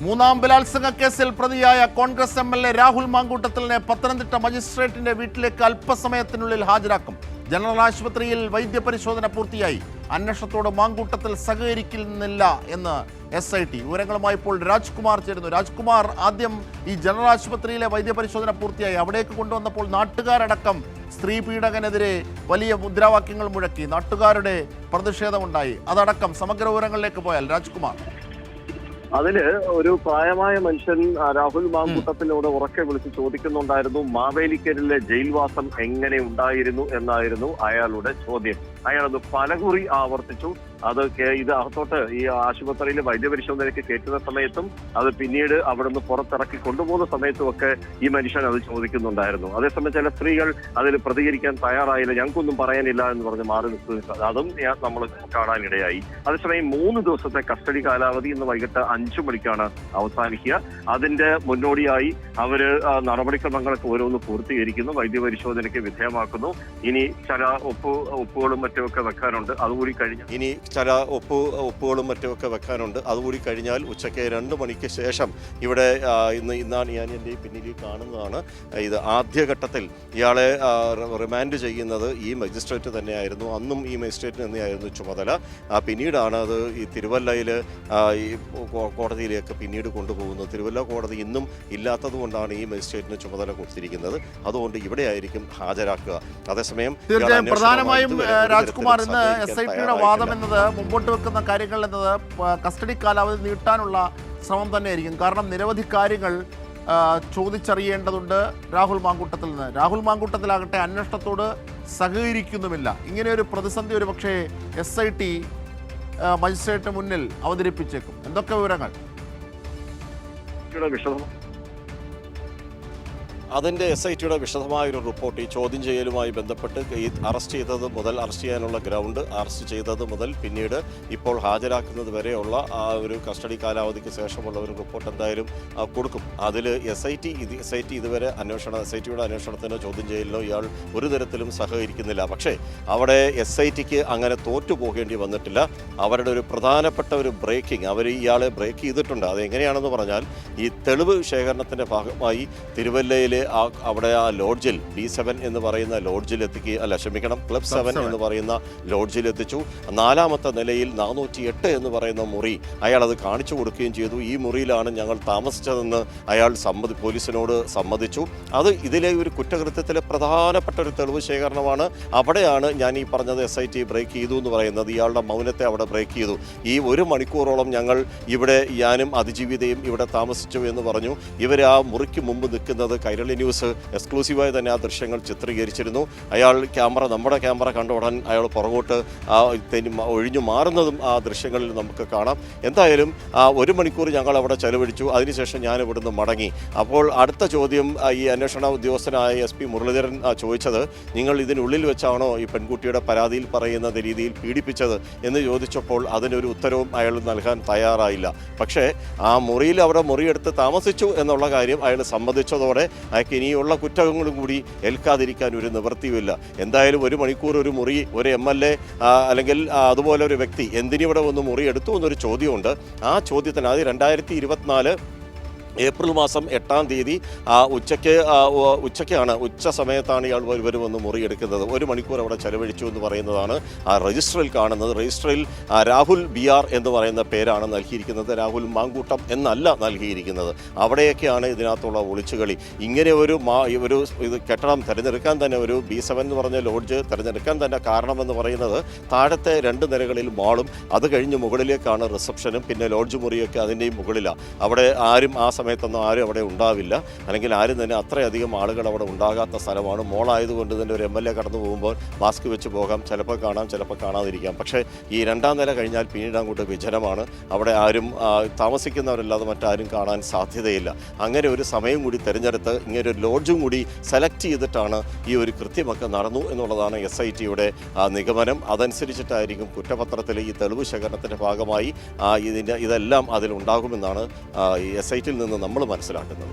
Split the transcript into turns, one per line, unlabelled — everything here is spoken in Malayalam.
മൂന്നാം ബലാത്സംഗ കേസിൽ പ്രതിയായ കോൺഗ്രസ് എംഎൽഎ രാഹുൽ മാങ്കൂട്ടത്തിലിനെ പത്തനംതിട്ട മജിസ്ട്രേറ്റിന്റെ വീട്ടിലേക്ക് അല്പസമയത്തിനുള്ളിൽ ഹാജരാക്കും. ജനറൽ ആശുപത്രിയിൽ വൈദ്യപരിശോധന പൂർത്തിയായി. അന്വേഷണത്തോട് മാങ്കൂട്ടത്തിൽ സഹകരിക്കുന്നില്ല എന്ന് SIT. വിവരങ്ങളുമായി ഇപ്പോൾ രാജ്കുമാർ ചേരുന്നു. രാജ്കുമാർ, ആദ്യം ഈ ജനറൽ ആശുപത്രിയിലെ വൈദ്യപരിശോധന പൂർത്തിയായി. അവിടേക്ക് കൊണ്ടുവന്നപ്പോൾ നാട്ടുകാരടക്കം സ്ത്രീ പീഡകനെതിരെ വലിയ മുദ്രാവാക്യങ്ങൾ മുഴക്കി. നാട്ടുകാരുടെ പ്രതിഷേധമുണ്ടായി. അതടക്കം സമഗ്ര വിവരങ്ങളിലേക്ക് പോയാൽ രാജ്കുമാർ.
അതില് ഒരു പ്രായമായ മനുഷ്യൻ രാഹുൽ മാങ്കൂട്ടത്തിനോട് ഉറക്കെ വിളിച്ച് ചോദിക്കുന്നുണ്ടായിരുന്നു, മാവേലിക്കരിലെ ജയിൽവാസം എങ്ങനെ ഉണ്ടായിരുന്നു എന്നായിരുന്നു അയാളുടെ ചോദ്യം. അയാളത് പലകുറി ആവർത്തിച്ചു. ഇത് അകത്തോട്ട് ഈ ആശുപത്രിയിൽ വൈദ്യപരിശോധനയ്ക്ക് കയറ്റുന്ന സമയത്തും അത് പിന്നീട് അവിടുന്ന് പുറത്തിറക്കി കൊണ്ടുപോകുന്ന സമയത്തുമൊക്കെ ഈ മനുഷ്യൻ അത് ചോദിക്കുന്നുണ്ടായിരുന്നു. അതേസമയം ചില സ്ത്രീകൾ അതിൽ പ്രതികരിക്കാൻ തയ്യാറായില്ല, ഞങ്ങൾക്കൊന്നും പറയാനില്ല എന്ന് പറഞ്ഞ് മാറി നിൽക്കുന്നത് അതും നമ്മൾ കാണാനിടയായി. അതേസമയം 3 ദിവസത്തെ കസ്റ്റഡി കാലാവധി ഇന്ന് വൈകിട്ട് 5 മണിക്കാണ് അവസാനിക്കുക. അതിന്റെ മുന്നോടിയായി അവര് നടപടിക്രമങ്ങളൊക്കെ ഓരോന്ന് പൂർത്തീകരിക്കുന്നു, വൈദ്യപരിശോധനയ്ക്ക് വിധേയമാക്കുന്നു. ഇനി ചില ഒപ്പുകളും മറ്റുമൊക്കെ വെക്കാനുണ്ട്. അതുകൂടി
അതുകൂടി കഴിഞ്ഞാൽ ഉച്ചയ്ക്ക് 2 മണിക്ക് ശേഷം ഇവിടെ ഇന്നാണ് ഞാൻ എൻ്റെ പിന്നിൽ കാണുന്നതാണ്. ഇത് ആദ്യഘട്ടത്തിൽ ഇയാളെ റിമാൻഡ് ചെയ്യുന്നത് ഈ മജിസ്ട്രേറ്റ് തന്നെയായിരുന്നു. അന്നും ഈ മജിസ്ട്രേറ്റിന് തന്നെയായിരുന്നു ചുമതല. പിന്നീടാണ് അത് ഈ തിരുവല്ലയിൽ ഈ കോടതിയിലേക്ക് പിന്നീട് കൊണ്ടുപോകുന്നത്. തിരുവല്ല കോടതി ഇന്നും ഇല്ലാത്തത് കൊണ്ടാണ് ഈ മജിസ്ട്രേറ്റിന് ചുമതല കൊടുത്തിരിക്കുന്നത്. അതുകൊണ്ട് ഇവിടെ ആയിരിക്കും ഹാജരാക്കുക. അതേസമയം
പ്രധാനമായും രാജ്കുമാർ, ഇന്ന് SITയുടെ വാദം എന്നത്, മുമ്പോട്ട് വെക്കുന്ന കാര്യങ്ങൾ എന്നത് കസ്റ്റഡി കാലാവധി നീട്ടാനുള്ള ശ്രമം തന്നെയായിരിക്കും. കാരണം നിരവധി കാര്യങ്ങൾ ചോദിച്ചറിയേണ്ടതുണ്ട് രാഹുൽ മാങ്കൂട്ടത്തിൽ നിന്ന്. രാഹുൽ മാങ്കൂട്ടത്തിലാകട്ടെ അന്വേഷണത്തോട് സഹകരിക്കുന്നുമില്ല. ഇങ്ങനെയൊരു പ്രതിസന്ധി ഒരു പക്ഷേ SIT മജിസ്ട്രേറ്റ് മുന്നിൽ അവതരിപ്പിച്ചേക്കും. എന്തൊക്കെ വിവരങ്ങൾ?
അതിൻ്റെ SITയുടെ വിശദമായൊരു റിപ്പോർട്ട് ഈ ചോദ്യം ചെയ്യലുമായി ബന്ധപ്പെട്ട് ഈ അറസ്റ്റ് ചെയ്യാനുള്ള ഗ്രൗണ്ട്, അറസ്റ്റ് ചെയ്തത് മുതൽ പിന്നീട് ഇപ്പോൾ ഹാജരാക്കുന്നത് വരെയുള്ള ആ ഒരു കസ്റ്റഡി കാലാവധിക്ക് ശേഷമുള്ള ഒരു റിപ്പോർട്ട് എന്തായാലും കൊടുക്കും. അതിൽ SIT ഇതുവരെ SITയുടെ അന്വേഷണത്തിനോ ചോദ്യം ചെയ്യലിനോ ഇയാൾ ഒരു തരത്തിലും സഹകരിക്കുന്നില്ല. പക്ഷേ അവിടെ SITക്ക് അങ്ങനെ തോറ്റു പോകേണ്ടി വന്നിട്ടില്ല. അവരുടെ ഒരു പ്രധാനപ്പെട്ട ഒരു ബ്രേക്കിംഗ്, അവർ ഇയാളെ ബ്രേക്ക് ചെയ്തിട്ടുണ്ട്. അതെങ്ങനെയാണെന്ന് പറഞ്ഞാൽ, ഈ തെളിവ് ശേഖരണത്തിൻ്റെ ഭാഗമായി തിരുവല്ലയിലെ അവിടെ ആ ലോഡ്ജിൽ B7 എന്ന് പറയുന്ന ലോഡ്ജിൽ ക്ലബ് 7 എന്ന് പറയുന്ന ലോഡ്ജിൽ എത്തിച്ചു. 4ാമത്തെ നിലയിൽ 408 എന്ന് പറയുന്ന മുറി അയാൾ അത് കാണിച്ചു കൊടുക്കുകയും ചെയ്തു. ഈ മുറിയിലാണ് ഞങ്ങൾ താമസിച്ചതെന്ന് അയാൾ പോലീസിനോട് സമ്മതിച്ചു. അത് ഇതിലെ ഒരു കുറ്റകൃത്യത്തിലെ പ്രധാനപ്പെട്ട ഒരു തെളിവ് ശേഖരണമാണ്. അവിടെയാണ് ഞാൻ ഈ പറഞ്ഞത് SIT ബ്രേക്ക് ചെയ്തു എന്ന് പറയുന്നത്. ഇയാളുടെ മൗനത്തെ അവിടെ ബ്രേക്ക് ചെയ്തു. ഈ 1 മണിക്കൂറോളം ഞങ്ങൾ ഇവിടെ, ഞാനും അതിജീവിതയും ഇവിടെ താമസിച്ചു എന്ന് പറഞ്ഞു. ഇവർ ആ മുറിക്ക് മുമ്പ് നിൽക്കുന്നത് കൈരളി ന്യൂസ് എക്സ്ക്ലൂസീവായി തന്നെ ആ ദൃശ്യങ്ങൾ ചിത്രീകരിച്ചിരുന്നു. നമ്മുടെ ക്യാമറ കണ്ട ഉടൻ അയാൾ പുറകോട്ട് ഒഴിഞ്ഞു മാറുന്നതും ആ ദൃശ്യങ്ങളിൽ നമുക്ക് കാണാം. എന്തായാലും 1 മണിക്കൂർ ഞങ്ങൾ അവിടെ ചെലവഴിച്ചു. അതിനുശേഷം ഞാൻ ഇവിടുന്ന് മടങ്ങി. അപ്പോൾ അടുത്ത ചോദ്യം ഈ അന്വേഷണ ഉദ്യോഗസ്ഥനായ SP മുരളീധരൻ ചോദിച്ചത്, നിങ്ങൾ ഇതിനുള്ളിൽ വെച്ചാണോ ഈ പെൺകുട്ടിയുടെ പരാതിയിൽ പറയുന്ന രീതിയിൽ പീഡിപ്പിച്ചത് എന്ന് ചോദിച്ചപ്പോൾ അതിനൊരു ഉത്തരവും അയാൾ നൽകാൻ തയ്യാറായില്ല. പക്ഷേ ആ അവിടെ മുറിയെടുത്ത് താമസിച്ചു എന്നുള്ള കാര്യം അയാൾ സമ്മതിച്ചതോടെ അയാൾക്ക് ഇനിയുള്ള കുറ്റങ്ങളും കൂടി ഏൽക്കാതിരിക്കാൻ ഒരു നിവൃത്തിയുമില്ല. എന്തായാലും 1 മണിക്കൂർ ഒരു മുറി, ഒരു MLA അല്ലെങ്കിൽ അതുപോലെ ഒരു വ്യക്തി എന്തിനിവിടെ വന്ന് മുറി എടുത്തു എന്നൊരു ചോദ്യമുണ്ട്. ആ ചോദ്യത്തിന് അത് 2024 ഏപ്രിൽ മാസം 8-ാം തീയതി ഉച്ച സമയത്താണ് ഇവർ വന്ന് മുറിയെടുക്കുന്നത്. 1 മണിക്കൂർ അവിടെ ചെലവഴിച്ചു എന്ന് പറയുന്നതാണ് ആ രജിസ്റ്ററിൽ കാണുന്നത്. രജിസ്റ്ററിൽ രാഹുൽ BR എന്ന് പറയുന്ന പേരാണ് നൽകിയിരിക്കുന്നത്, രാഹുൽ മാങ്കൂട്ടം എന്നല്ല നൽകിയിരിക്കുന്നത്. അവിടെയൊക്കെയാണ് ഇതിനകത്തുള്ള ഒളിച്ചുകളി. ഇങ്ങനെ ഒരു കെട്ടിടം തിരഞ്ഞെടുക്കാൻ തന്നെ, ഒരു B7 എന്ന് പറഞ്ഞ ലോഡ്ജ് തിരഞ്ഞെടുക്കാൻ തന്നെ കാരണമെന്ന് പറയുന്നത്, താഴത്തെ 2 നിലകളിൽ മാളും, അത് കഴിഞ്ഞ് മുകളിലേക്കാണ് റിസപ്ഷനും, പിന്നെ ലോഡ്ജ് മുറിയൊക്കെ അതിൻ്റെയും മുകളിലാണ്. അവിടെ ആ സമയത്തൊന്നും ആരും അവിടെ ഉണ്ടാവില്ല, അല്ലെങ്കിൽ ആരും തന്നെ അത്രയധികം ആളുകൾ അവിടെ ഉണ്ടാകാത്ത സ്ഥലമാണ്. മോളായതുകൊണ്ട് തന്നെ ഒരു MLA കടന്നു പോകുമ്പോൾ മാസ്ക് വെച്ച് പോകാം, ചിലപ്പോൾ കാണാം, ചിലപ്പോൾ കാണാതിരിക്കാം. പക്ഷേ ഈ 2-ാം നില കഴിഞ്ഞാൽ പിന്നീട് അങ്ങോട്ട് വിജനമാണ്. അവിടെ ആരും താമസിക്കുന്നവരല്ലാതെ മറ്റാരും കാണാൻ സാധ്യതയില്ല. അങ്ങനെ ഒരു സമയം കൂടി തിരഞ്ഞെടുത്ത് ഇങ്ങനെ ഒരു ലോഡ്ജും കൂടി സെലക്ട് ചെയ്തിട്ടാണ് ഈ ഒരു കൃത്യമൊക്കെ നടന്നു എന്നുള്ളതാണ് SITയുടെ നിഗമനം. അതനുസരിച്ചിട്ടായിരിക്കും കുറ്റപത്രത്തിൽ ഈ തെളിവ് ശേഖരണത്തിൻ്റെ ഭാഗമായി ഇതെല്ലാം അതിലുണ്ടാകുമെന്നാണ് SITയിൽ നിന്ന് നമ്മൾ മനസ്സിലാക്കുന്നത്.